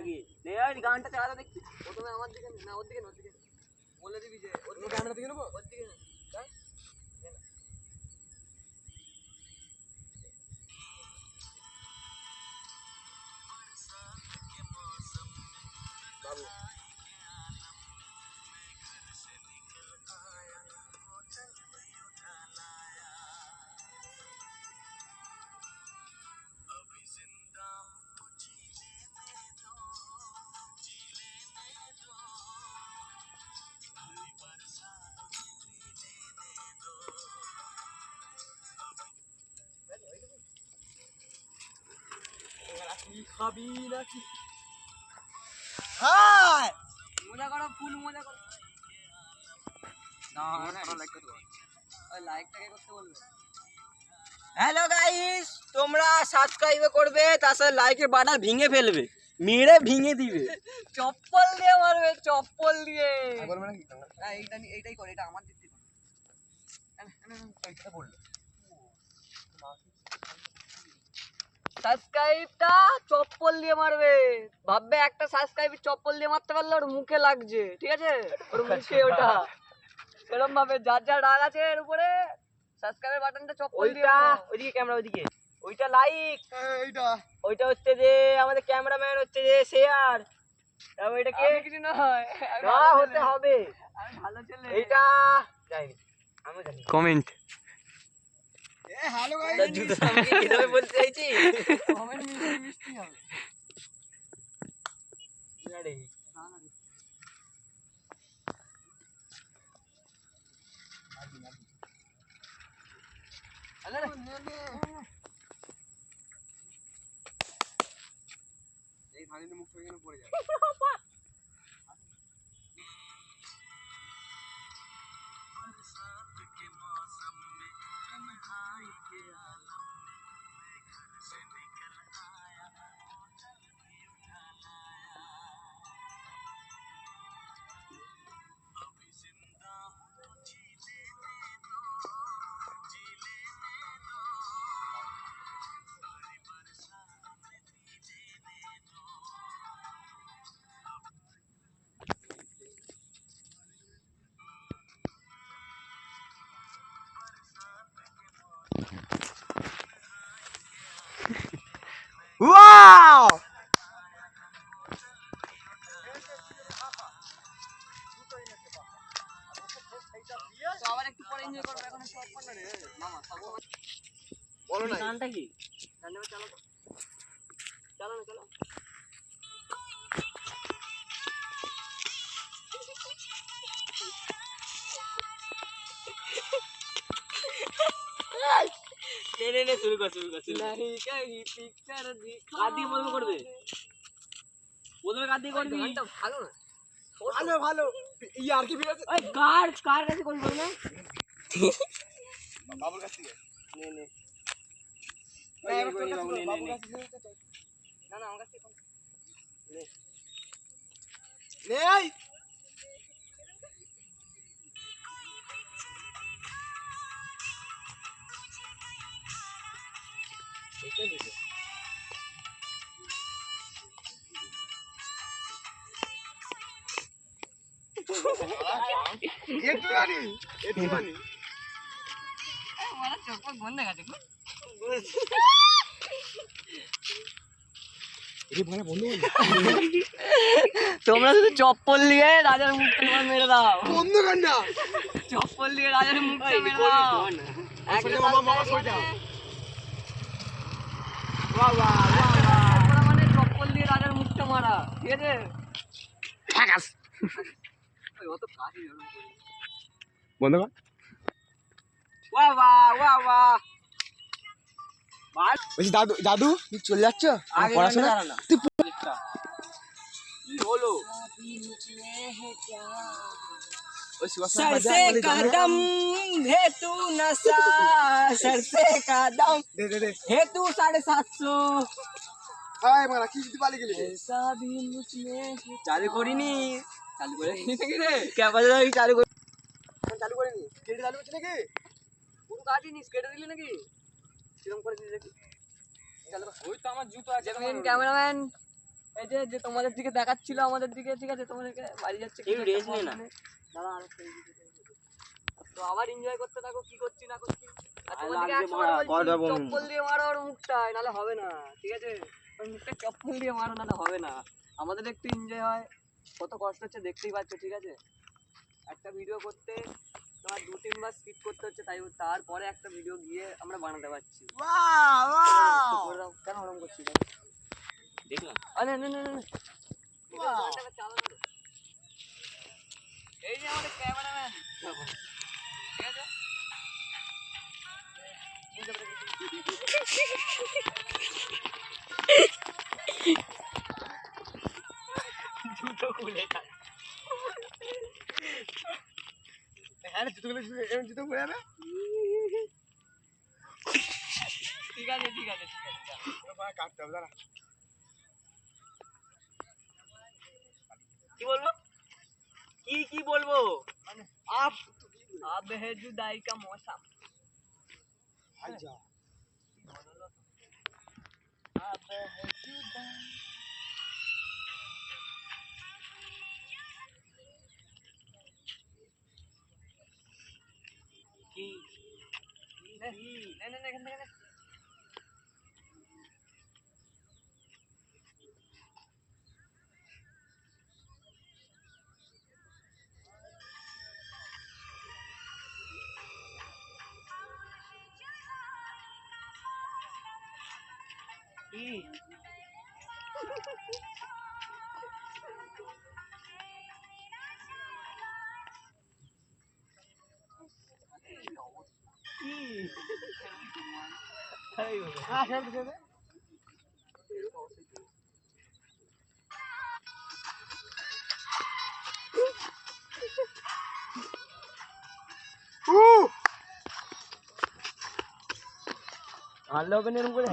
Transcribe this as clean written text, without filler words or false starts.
নাকি নে ওই গানটা চালা দেখি প্রথমে আমার দিকে না ওর দিকে বলে দিবি যে ওর দিকে ক্যামেরা দিকে নেব ওর দিকে তাই বাবু খাবি নাকি হাই মজা করো ফুল মজা করো না লাইক করতে ওই লাইকটাকে করতে বলবে হ্যালো গাইস তোমরা সাবস্ক্রাইব করবে তার সাথে লাইকের বাটন ভেঙে ফেলবে মেরে ভেঙে দিবে চপ্পল দিয়ে মারবে চপ্পল দিয়ে বলবে নাকি না এইটাই করে এটা আমার দিক থেকে এইটা বললো সাবস্ক্রাইবটা চপ্পল দিয়ে মারবে ভাববে একটা সাবস্ক্রাইব চপ্পল দিয়ে মারতে পারলে ওর মুখে লাগছে ঠিক আছে ওর মুখে ওটা এরকম ভাবে যার যা রাগ আছে এর উপরে সাবস্ক্রাইবের বাটনটা চপ্পল দিয়ে ওইদিকে ক্যামেরা ওইদিকে ওইটা লাইক ওইটা হচ্ছে যে আমাদের ক্যামেরাম্যান হচ্ছে যে শেয়ার তারপর এটা কে কিছু নয় না হতে হবে আমি ভালো ছেলে এইটা জানি আমি জানি কমেন্ট হ্যালো গাইস জুতো আমাকে কিভাবে বলতে চাইছি কমেন্ট মিষ্টি হবে রেডি আরে এই ধানিতে মুখ থেকে পড়ে যাবে Wow! তো আবার একটু পরে এনজয় করব এখন একটু অফ কর না রে মামা সব বলো না গানটা কি গানটা চালাও তো চালাও না চালাও নে শুরু কর नहीं कहीं पिक्चर दिखा आदि বলবো করবে বলবে আদি করবি গানটা ভালো না ভালো এই আর কি ভিডিও ওই কার কাছে কোন বল না বাবুর কাছে নে না বাবুর কাছে না আমার কাছে নে এই এটা দিছে একটু মানি আমার চোখ বন্ধ গেছে তোমরা শুধু চপ্পল দিয়ে রাজার মুখটা মেরে দাও বন্ধ কর না চপ্পল দিয়ে রাজার মুখটা মেরে দাও মানে চপ্পল দিয়ে রাজার মুখটা মারা ঠিক আছে বন্ধ কর বলছি দাদু তুই চলে যাচ্ছ পড়াশোনা কি হলো सर से कदम है तू नशा सर से कदम है तू 750 हाय मारा কি দিতে পালি গেলি ऐसा भी मुझमें চালু করিনি চালু করে নাকি রে ক্যামেরা চালু করিনি স্কেট চালু করছিস নাকি পুরো কাটিনি স্কেট দিলি নাকি কিরকম করে দিলি নাকি চালু ওই তো আমার জুতো আছে ক্যামেরাম্যান এই যে যে তোমাদের দিকে দেখাচ্ছিল আমাদের দিকে, ঠিক আছে, তোমাদেরকে বাড়ি যাচ্ছে এই রেস নে না। দাঁড়া আরেকটা তো আবার এনজয় করতে থাকো কি করছি না করছি। আর আর তোমাদেরকে লাগছে 100 বার মারা, বলছি, কটা বমি। চপ্পল দিয়ে মারো ওর মুখটায়, নাহলে হবে না, ঠিক আছে? ওর মুখটা চপ্পল দিয়ে মারো, নাহলে হবে না। আমাদের একটু এনজয় হয়, কত কষ্ট হচ্ছে দেখতেই পাচ্ছ, ঠিক আছে? একটা ভিডিও করতে তোমার 2-3 বার স্কিপ করতে হচ্ছে, তাই তারপরে একটা ভিডিও গিয়ে আমরা বানাতে পারছি। তো করে দাও, কেন ওরকম করছিস? দেখলাম আরে না না না না। ফোনটা চালানো দে। এই যে আমাদের ক্যামেরাম্যান, ঠিক আছে? বুঝতে পেরেছি। জুতো খুলে যায়। হ্যাঁ জুতো খুলে এরকম জুতো খুলে যাবে ঠিক আছে ঠিক আছে ঠিক আছে কাটতে হবে দাঁড়া কি বলবো, কি বলবো? अब अब है जुदाई का मौसम। ভাই যা अब है जुदाई। কি नहीं नहीं नहीं नहीं কি হ্যাঁ খেলতে খেলতে মারলে হবে না এরকম করে।